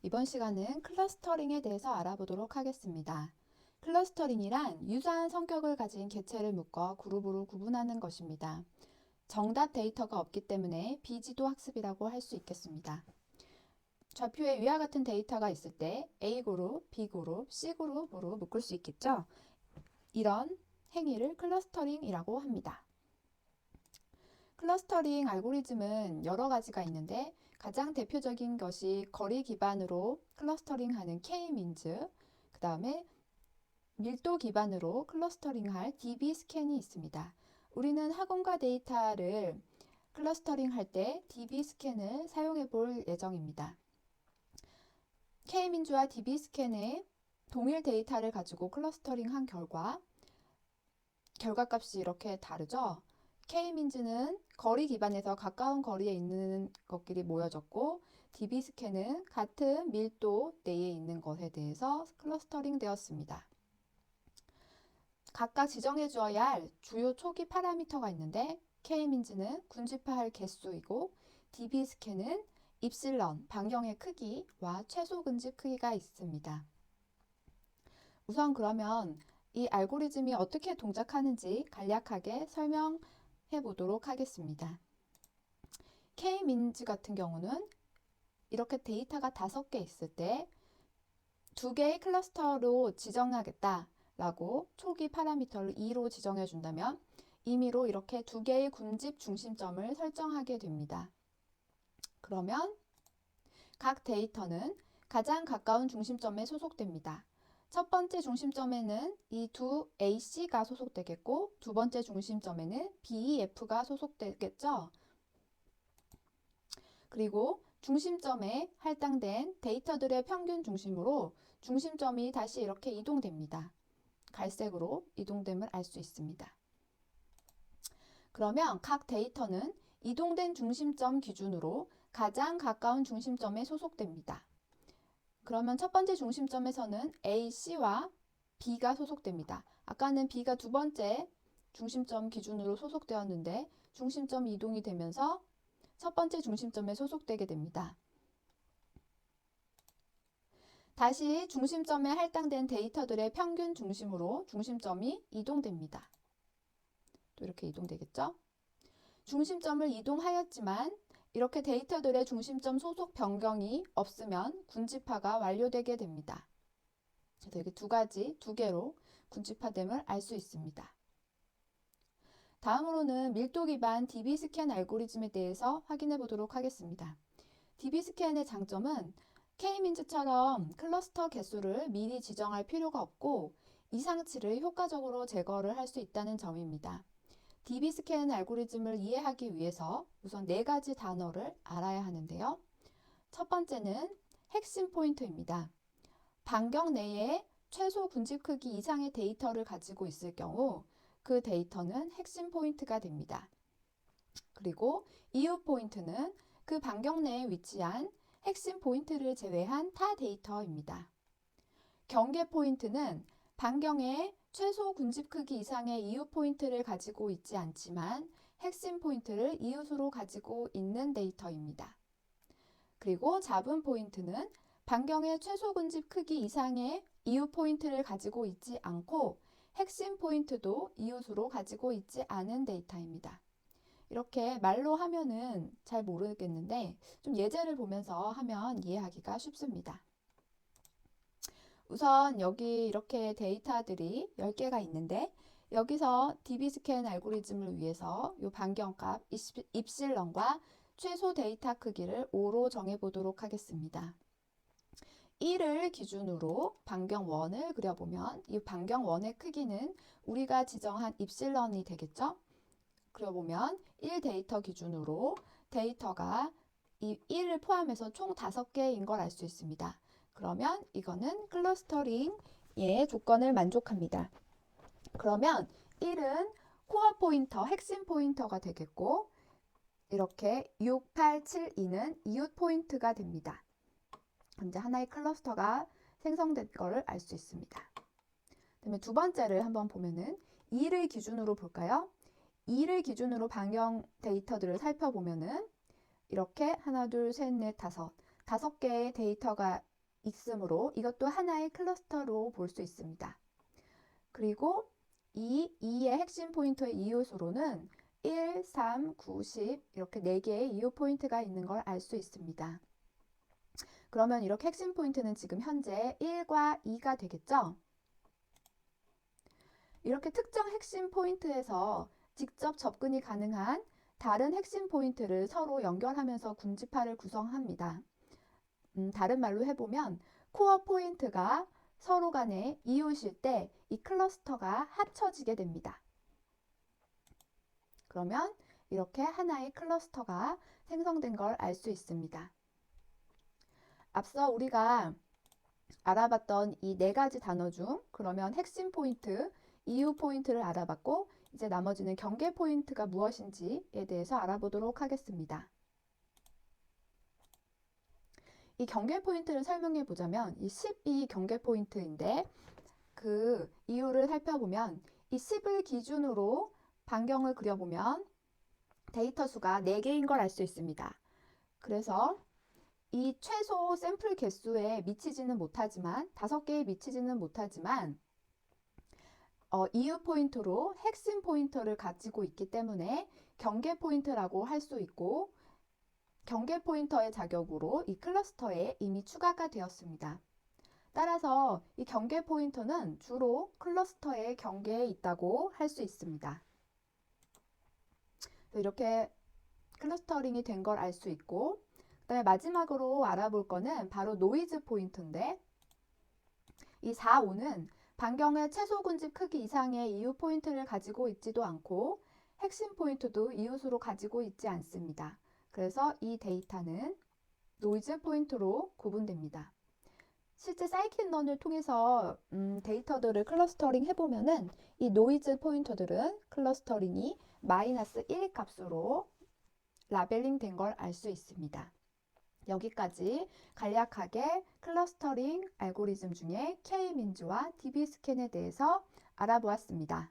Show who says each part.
Speaker 1: 이번 시간은 클러스터링에 대해서 알아보도록 하겠습니다. 클러스터링이란 유사한 성격을 가진 개체를 묶어 그룹으로 구분하는 것입니다. 정답 데이터가 없기 때문에 비지도 학습이라고 할 수 있겠습니다. 좌표에 위와 같은 데이터가 있을 때 A그룹, B그룹, C그룹으로 묶을 수 있겠죠? 이런 행위를 클러스터링이라고 합니다. 클러스터링 알고리즘은 여러 가지가 있는데 가장 대표적인 것이 거리 기반으로 클러스터링하는 K-민즈, 그 다음에 밀도 기반으로 클러스터링할 DB-스캔이 있습니다. 우리는 학원과 데이터를 클러스터링할 때 DB-스캔을 사용해 볼 예정입니다. K-민즈와 DB-스캔의 동일 데이터를 가지고 클러스터링한 결과값이 이렇게 다르죠? K-민즈는 거리 기반에서 가까운 거리에 있는 것끼리 모여졌고 DB-스캔은 같은 밀도 내에 있는 것에 대해서 클러스터링 되었습니다. 각각 지정해 주어야 할 주요 초기 파라미터가 있는데 K-민즈는 군집화할 개수이고 DB-스캔은 입실런, 반경의 크기와 최소 군집 크기가 있습니다. 우선 그러면 이 알고리즘이 어떻게 동작하는지 간략하게 설명해 보도록 하겠습니다. K-민즈 같은 경우는 이렇게 데이터가 5개 있을 때 2개의 클러스터로 지정하겠다라고 초기 파라미터를 2로 지정해 준다면 임의로 이렇게 2개의 군집 중심점을 설정하게 됩니다. 그러면 각 데이터는 가장 가까운 중심점에 소속됩니다. 첫 번째 중심점에는 이 두 AC가 소속되겠고 두 번째 중심점에는 BEF가 소속되겠죠. 그리고 중심점에 할당된 데이터들의 평균 중심으로 중심점이 다시 이렇게 이동됩니다. 갈색으로 이동됨을 알 수 있습니다. 그러면 각 데이터는 이동된 중심점 기준으로 가장 가까운 중심점에 소속됩니다. 그러면 첫 번째 중심점에서는 A, C와 B가 소속됩니다. 아까는 B가 두 번째 중심점 기준으로 소속되었는데 중심점 이동이 되면서 첫 번째 중심점에 소속되게 됩니다. 다시 중심점에 할당된 데이터들의 평균 중심으로 중심점이 이동됩니다. 또 이렇게 이동되겠죠? 중심점을 이동하였지만 이렇게 데이터들의 중심점 소속 변경이 없으면 군집화가 완료되게 됩니다. 그래서 이렇게 두 개로 군집화됨을 알 수 있습니다. 다음으로는 밀도 기반 DB-스캔 알고리즘에 대해서 확인해 보도록 하겠습니다. DB-스캔의 장점은 K-민즈처럼 클러스터 개수를 미리 지정할 필요가 없고 이상치를 효과적으로 제거를 할 수 있다는 점입니다. DB-스캔 알고리즘을 이해하기 위해서 우선 4가지 단어를 알아야 하는데요. 첫 번째는 핵심 포인트입니다. 반경 내에 최소 군집 크기 이상의 데이터를 가지고 있을 경우 그 데이터는 핵심 포인트가 됩니다. 그리고 이후 포인트는 그 반경 내에 위치한 핵심 포인트를 제외한 타 데이터입니다. 경계 포인트는 반경의 최소 군집 크기 이상의 이후 포인트를 가지고 있지 않지만 핵심 포인트를 이웃으로 가지고 있는 데이터입니다. 그리고 잡음 포인트는 반경의 최소 군집 크기 이상의 이웃 포인트를 가지고 있지 않고 핵심 포인트도 이웃으로 가지고 있지 않은 데이터입니다. 이렇게 말로 하면은 잘 모르겠는데 좀 예제를 보면서 하면 이해하기가 쉽습니다. 우선 여기 이렇게 데이터들이 10개가 있는데 여기서 DB-스캔 알고리즘을 위해서 이 반경값 입실런과 최소 데이터 크기를 5로 정해 보도록 하겠습니다. 1을 기준으로 반경 1을 그려보면 이 반경 1의 크기는 우리가 지정한 입실런이 되겠죠? 그려보면 1 데이터 기준으로 데이터가 이 1을 포함해서 총 5개인 걸 알 수 있습니다. 그러면 이거는 클러스터링의 조건을 만족합니다. 그러면 1은 코어 포인터, 핵심 포인터가 되겠고 이렇게 6, 8, 7, 2는 이웃 포인트가 됩니다. 이제 하나의 클러스터가 생성된 것을 알 수 있습니다. 그다음에 두 번째를 한번 보면은 2를 기준으로 볼까요? 2를 기준으로 반경 데이터들을 살펴보면은 이렇게 하나, 둘, 셋, 넷, 다섯 5개의 데이터가 있으므로 이것도 하나의 클러스터로 볼 수 있습니다. 그리고 이 2의 핵심 포인터의 이웃으로는 1, 3, 9, 10 이렇게 4개의 이웃 포인트가 있는 걸 알 수 있습니다. 그러면 이렇게 핵심 포인트는 지금 현재 1과 2가 되겠죠? 이렇게 특정 핵심 포인트에서 직접 접근이 가능한 다른 핵심 포인트를 서로 연결하면서 군집합을 구성합니다. 다른 말로 해보면 코어 포인트가 서로 간에 이웃일 때 이 클러스터가 합쳐지게 됩니다. 그러면 이렇게 하나의 클러스터가 생성된 걸 알 수 있습니다. 앞서 우리가 알아봤던 이 4가지 단어 중 그러면 핵심 포인트, 이웃 포인트를 알아봤고 이제 나머지는 경계 포인트가 무엇인지에 대해서 알아보도록 하겠습니다. 이 경계 포인트를 설명해 보자면 이 10이 경계 포인트인데 그 이유를 살펴보면 이 10을 기준으로 반경을 그려보면 데이터 수가 4개인 걸 알 수 있습니다. 그래서 이 최소 샘플 개수에 미치지는 못하지만 5개에 미치지는 못하지만 이유 포인트로 핵심 포인터를 가지고 있기 때문에 경계 포인트라고 할 수 있고 경계 포인터의 자격으로 이 클러스터에 이미 추가가 되었습니다. 따라서 이 경계 포인터는 주로 클러스터의 경계에 있다고 할 수 있습니다. 이렇게 클러스터링이 된 걸 알 수 있고 그다음에 마지막으로 알아볼 거는 바로 노이즈 포인트인데 이 4, 5는 반경의 최소 군집 크기 이상의 이웃 포인트를 가지고 있지도 않고 핵심 포인트도 이웃으로 가지고 있지 않습니다. 그래서 이 데이터는 노이즈 포인트로 구분됩니다. 실제 사이킷런을 통해서 데이터들을 클러스터링 해보면은 이 노이즈 포인터들은 클러스터링이 -1 값으로 라벨링 된 걸 알 수 있습니다. 여기까지 간략하게 클러스터링 알고리즘 중에 K-민즈와 DB 스캔에 대해서 알아보았습니다.